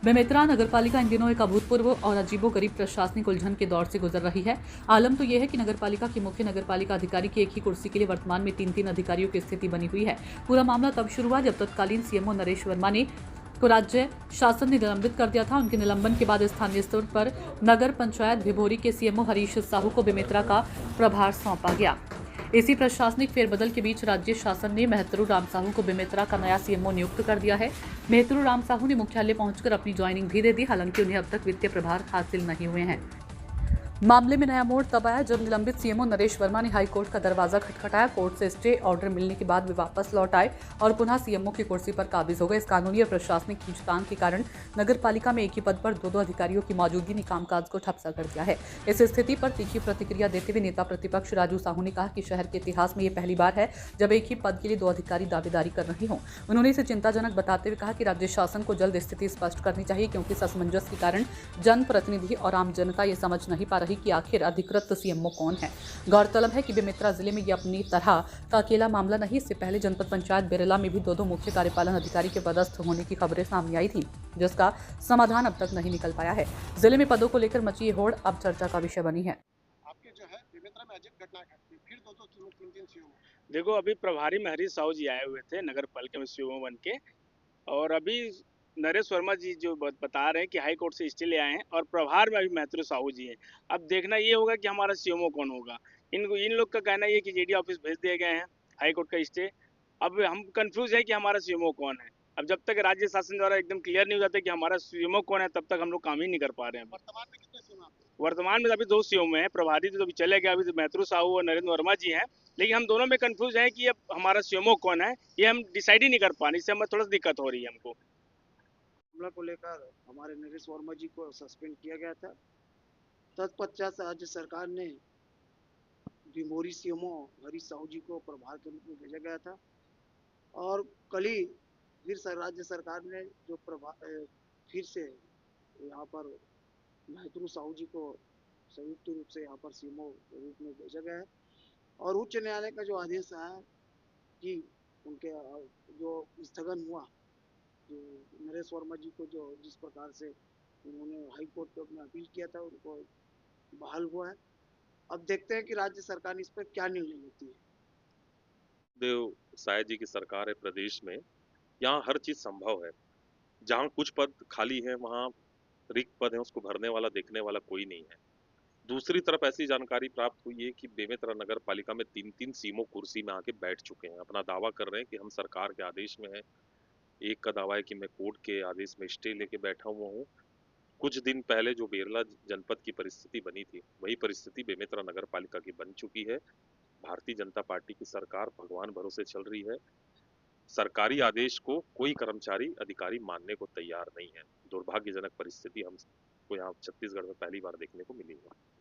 बेमेतरा नगरपालिका इन दिनों एक अभूतपूर्व और अजीबोगरीब प्रशासनिक उलझन के दौर से गुजर रही है। आलम तो यह है कि नगरपालिका के मुख्य नगरपालिका अधिकारी की एक ही कुर्सी के लिए वर्तमान में तीन अधिकारियों की स्थिति बनी हुई है। पूरा मामला तब शुरू हुआ जब तत्कालीन सीएमओ नरेश वर्मा ने को राज्य शासन ने निलंबित कर दिया था। उनके निलंबन के बाद स्थानीय स्तर पर नगर पंचायत भिभोरी के सीएमओ हरीश साहू को बेमेतरा का प्रभार सौंपा गया। इसी प्रशासनिक फेरबदल के बीच राज्य शासन ने मेहतरू राम साहू को बेमेतरा का नया सीएमओ नियुक्त कर दिया है। मेहतरू राम साहू ने मुख्यालय पहुंचकर अपनी ज्वाइनिंग भी दे दी, हालांकि उन्हें अब तक वित्तीय प्रभार हासिल नहीं हुए हैं। मामले में नया मोड़ तब आया जब निलंबित सीएमओ नरेश वर्मा ने हाईकोर्ट का दरवाजा खटखटाया। कोर्ट से स्टे ऑर्डर मिलने के बाद वे वापस लौट आए और पुनः सीएमओ की कुर्सी पर काबिज हो गए। इस कानूनी और प्रशासनिक खींचतान के कारण नगरपालिका में एक ही पद पर दो अधिकारियों की मौजूदगी ने कामकाज को ठप सा कर दिया है। इस स्थिति पर तीखी प्रतिक्रिया देते हुए नेता प्रतिपक्ष राजू साहू ने कहा कि शहर के इतिहास में ये पहली बार है जब एक ही पद के लिए दो अधिकारी दावेदारी कर रहे हों। उन्होंने इसे चिंताजनक बताते हुए कहा कि राज्य शासन को जल्द स्थिति स्पष्ट करनी चाहिए, क्योंकि इस असमंजस के कारण जनप्रतिनिधि और आम जनता ये समझ नहीं पा रही कि आखिर अधिकृत सीएमओ कौन है। गौरतलब है कि बेमेतरा जिले में यह अपनी तरह का अकेला मामला नहीं। इससे पहले जनपद पंचायत बेरला में भी दो मुख्य कार्यपालन अधिकारी के पदस्थ होने की खबरें सामने आई थी, जिसका समाधान अब तक नहीं निकल पाया है। जिले में पदों को लेकर मची ये होड़ अब चर्चा का विषय बनी है। आपके जो है बेमेतरा में अजीब घटना घटी, फिर दो तीन सीएमओ। देखो, अभी प्रभारी में हरीश साहू जी आए हुए थे नगर पालिका में सीओ बन के, और अभी नरेश वर्मा जी जो बता रहे हैं कि हाई कोर्ट से स्टे ले आए हैं, और प्रभार में अभी मेहतरू साहू जी हैं। अब देखना ये होगा कि हमारा सीएमओ कौन होगा। इन लोग का कहना ये है कि जेडी ऑफिस भेज दिए गए हैं हाई कोर्ट का स्टे। अब हम कंफ्यूज है कि हमारा सीएमओ कौन है। अब जब तक राज्य शासन द्वारा एकदम क्लियर नहीं हो जाता कि हमारा सीएमओ कौन है, तब तक हम लोग काम ही नहीं कर पा रहे हैं। वर्तमान में कितने सीएमओ? वर्तमान में अभी दो सीएमओ हैं। प्रभारी तो अभी चले गए, अभी मेहतरू साहू और नरेंद्र वर्मा जी हैं। लेकिन हम दोनों में कंफ्यूज हैं कि अब हमारा सीएमओ कौन है, ये हम डिसाइड ही नहीं कर पा रहे। इससे हमें थोड़ा दिक्कत हो रही है हमको। मामला को लेकर हमारे नरेश वर्मा जी को सस्पेंड किया गया था। तत्पश्चात राज्य सरकार ने भिभोरी सीएमओ हरीश साहू जी को प्रभार के रूप में भेजा गया था, और कल ही फिर राज्य सरकार ने जो फिर से यहाँ पर मेहतरू साहू जी को संयुक्त रूप से यहाँ पर सीएमओ के रूप में भेजा गया है। और उच्च न्यायालय का जो आदेश आया कि उनके जो स्थगन हुआ, जो नरेश वर्मा जी को जो जिस प्रकार से उन्होंने हाई कोर्ट में अपील किया था, उनको बहाल हुआ है। अब देखते हैं कि राज्य सरकार इस पर क्या निर्णय लेती है। देव साय जी की सरकार है प्रदेश में, यहाँ हर चीज संभव है। जहाँ कुछ पद खाली है वहाँ रिक्त पद है, उसको भरने वाला देखने वाला कोई नहीं है। दूसरी तरफ ऐसी जानकारी प्राप्त हुई है कि बेमेतरा नगर पालिका में तीन सीएमओ कुर्सी में आके बैठ चुके हैं, अपना दावा कर रहे हैं कि हम सरकार के आदेश में हैं। एक का दावा है कि मैं कोर्ट के आदेश में स्टे लेके बैठा हुआ हूँ। कुछ दिन पहले जो बेरला जनपद की परिस्थिति बनी थी, वही परिस्थिति बेमेतरा नगर पालिका की बन चुकी है। भारतीय जनता पार्टी की सरकार भगवान भरोसे चल रही है। सरकारी आदेश को कोई कर्मचारी अधिकारी मानने को तैयार नहीं है। दुर्भाग्यजनक परिस्थिति हमको यहाँ छत्तीसगढ़ में पहली बार देखने को मिली है।